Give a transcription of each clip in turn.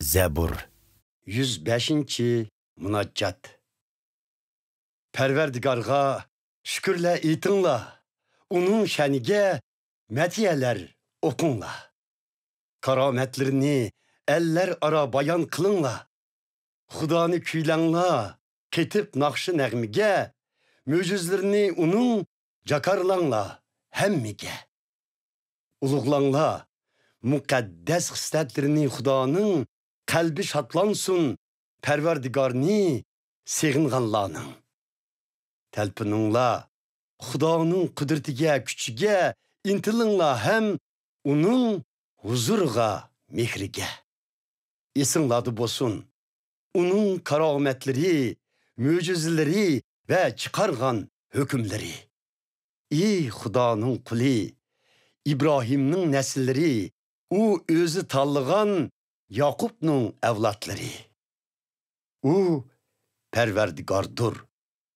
Zebur 105. Munaccat. Perverdigarga şükürle itinla, onun şenige metiyeler okunla. Karametlerini eller ara bayan kılınla, Xudanı küylenla, ketip nakşı nəğmige, mücizlerini onun cakarlanla hemmige. Uluqlanla, mukaddes hissetlerini Xudanın kalbi şatlansın, perverdigarni seğinganlanın. Telpinunla, Xudanın kudretige, küçüge, intilinla hem onun huzurga, mehrige. İsinladı bosun, onun karametleri, mücizeleri ve çıkargan hükümleri. Xudanın kuli, İbrahim'nin nesilleri, o özü tallıgan Yakup'nun evlatları. O perverdigardır.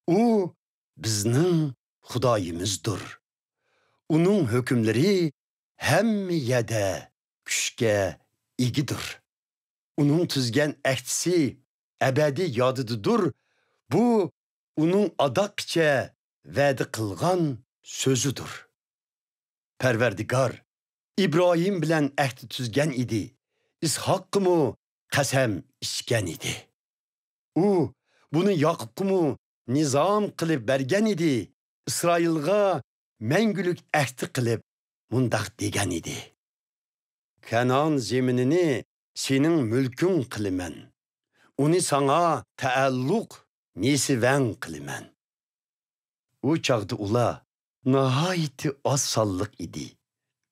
O bizning Xudayimizdir. Onun hükümleri hem yede küçke igidir. Onun tüzgen ehtisi ebedi yadıdır. Bu onun adakça vədi kılgan sözüdür. Perverdigar İbrahim bilen ehdi tüzgen idi. İshak'ımı kasem içken idi. O bunu Yakup'ımı nizam kılıp bergen idi. İsrailga mengülük ehdi kılıp mundak degen idi. Kenan zeminini senin mülkün kılımen. Onu sana taalluk nesiven kılımen. O çağdı ula nahayeti az sallık idi.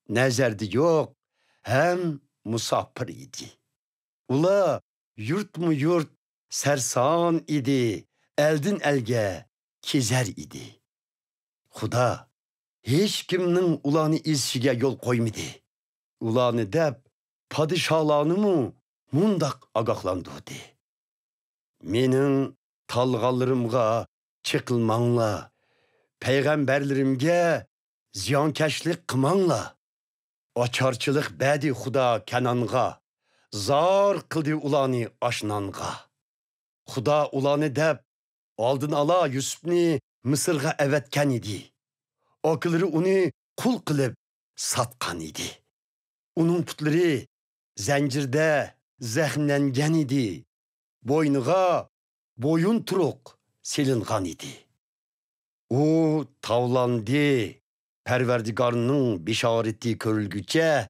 Nezerdi yok hem musafir idi. Ula yurt mu yurt sersan idi. Eldin elge kezer idi. Xuda hiç kimnin ulanı izşige yol koymadı. Ulanı dep padişahlarını mı mundak agaklandırdı. Menin talğalarımga çıkılmanla, peygamberlerimge ziyankeşlik kımanla, açarçılık bedi Xuda Kenanga, zar kıldı ulanı aşnanga. Xuda ulanı dep aldın ala Yusuf'ni Mısırga evetken idi. Akılları onu kul kılıp satkan idi. Onun putları zincirde zehmlengen idi. Boynuğa boyun turuk selingan idi. O tavlandı. Perverdigarının bişareti körülgüçe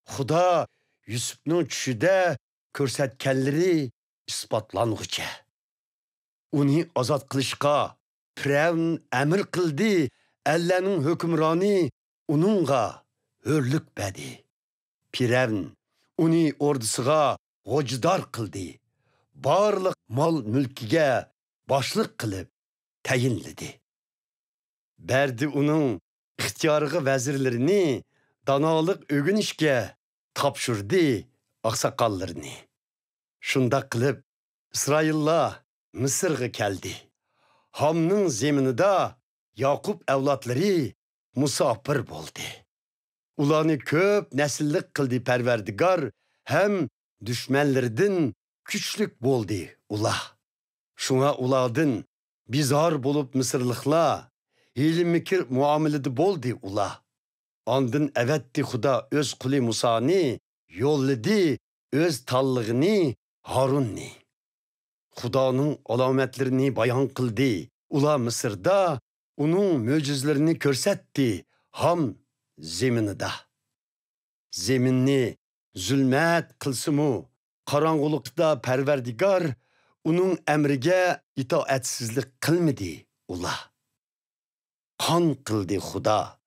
Xuda Yusuf'nun çüşüde körsetkenleri ispatlanğıça. Onu azat kılışka Firavun emir kıldı. Ellerinin hükümranı onunla hürlük bedi. Firavun onu ordusuga gocdar kıldı. Barlık mal mülkige başlık kılıp teyinledi. Berdi onun ihtiyarığı vezirlerini danalık ögünüşke tapşırdı aksakallarını. Şunda kılıp İsrail'la Mısır'a geldi. Ham'nın zeminida Yakup evlatları musafir boldu. Ulanı köp nesillik kıldı perverdigar hem düşmenlerden küçlük boldu ula. Şuna uladın bizar bolup Mısırlıkla hili mikir muamelede boldu ula. Andın evetti Xuda öz kuli Musa'ni yolladı öz tallığını Harun'ni. Xuda'nın alametlerini bayan kıldı. Ula Mısır'da onun mücizlerini körsetti ham zeminida. Zeminni zulmet kılsımı karangılıkta perverdigar onun emrige itaatsizlik kılmadı ula. Kan kıldı Xuda.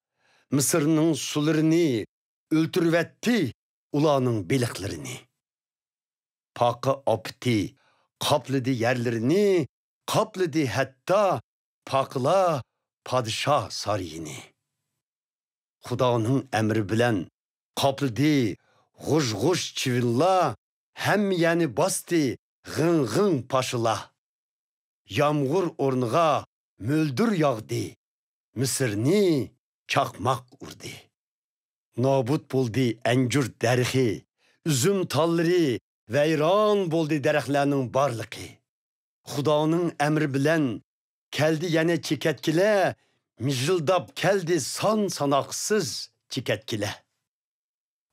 Mısır'ın sularını öldürüvetti ulanın beliklerini. Pakı aptı, kapladı yerlerini, kapladı hatta pakla padişah sarayını. Xudanın emri bilen kapladı guş çivilla, hem yani bastı gın paşıla. Yağmur ornuğa müldür yağdı, Mısır'ni çakmak urdu. Nabut buldu encür derhi, üzüm talları vayron bo'ldi daraxtlarning barligi. Xudoning emri bilan keldi yana chekatkilar, mijildab keldi son sanoqsiz chekatkilar.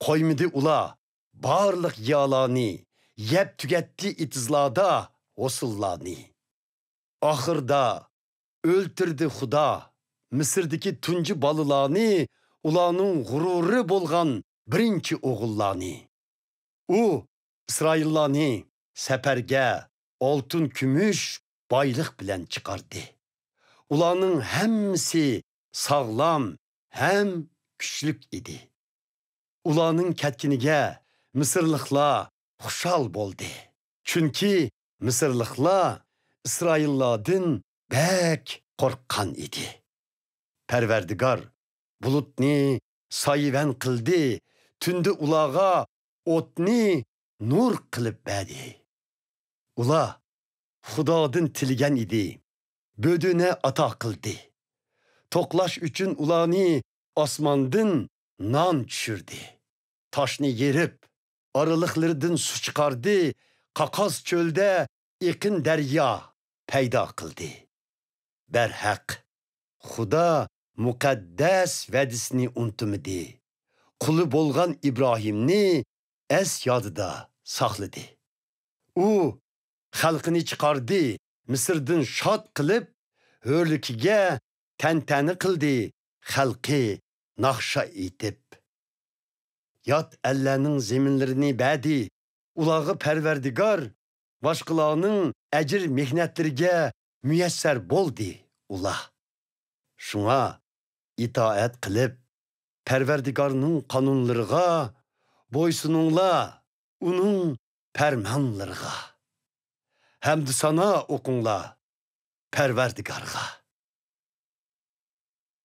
Qo'ymidi ular barliq yalarni, yeb tugatdi itizlarda osullarni. Oxirda o'ltirdi Xudo Misrdagi tunji bolalarni, ularning g'ururi bo'lgan birinchi o'g'illarni. U İsraillarni safarga oltin kumush boyliq bilan chiqardi. Ularning hammasi sog'lom ham kuchli edi. Ularning ketganiga Misrliklar xushal bo'ldi. Chunki Misrliklar İsraillardan bek qo'rqqan edi. Parvardigor bulutni soyivan qildi, tunda ularga o'tni nur qilib berdi. Ular Xudodan tilgan edi, bo'dini ato qildi. To'qlash uchun ularni osmondan non tushirdi. Toshni yerib, oraliqlaridan suv chiqardi, qaqos cho'lda iqin daryo paydo qildi. Barhaq Xudo muqaddas va'dasini unutmadi. Quli bo'lgan İbrahimni es yodida saqladi. U xalqini chiqardi, Misrdan shod qilib, hurlikiga tantani qildi, xalqi naqsha etib. Yot Allahning zeminlarini berdi, ularga Parvardigor boshqalarning ajr mehnatlariga muyassar bo'ldi ular. Şuna itaat qilib, Parvardigorning qonunlariga bo'ysuninglar, uning farmonlariga. Hamd sana o'qinglar Parvardigorga.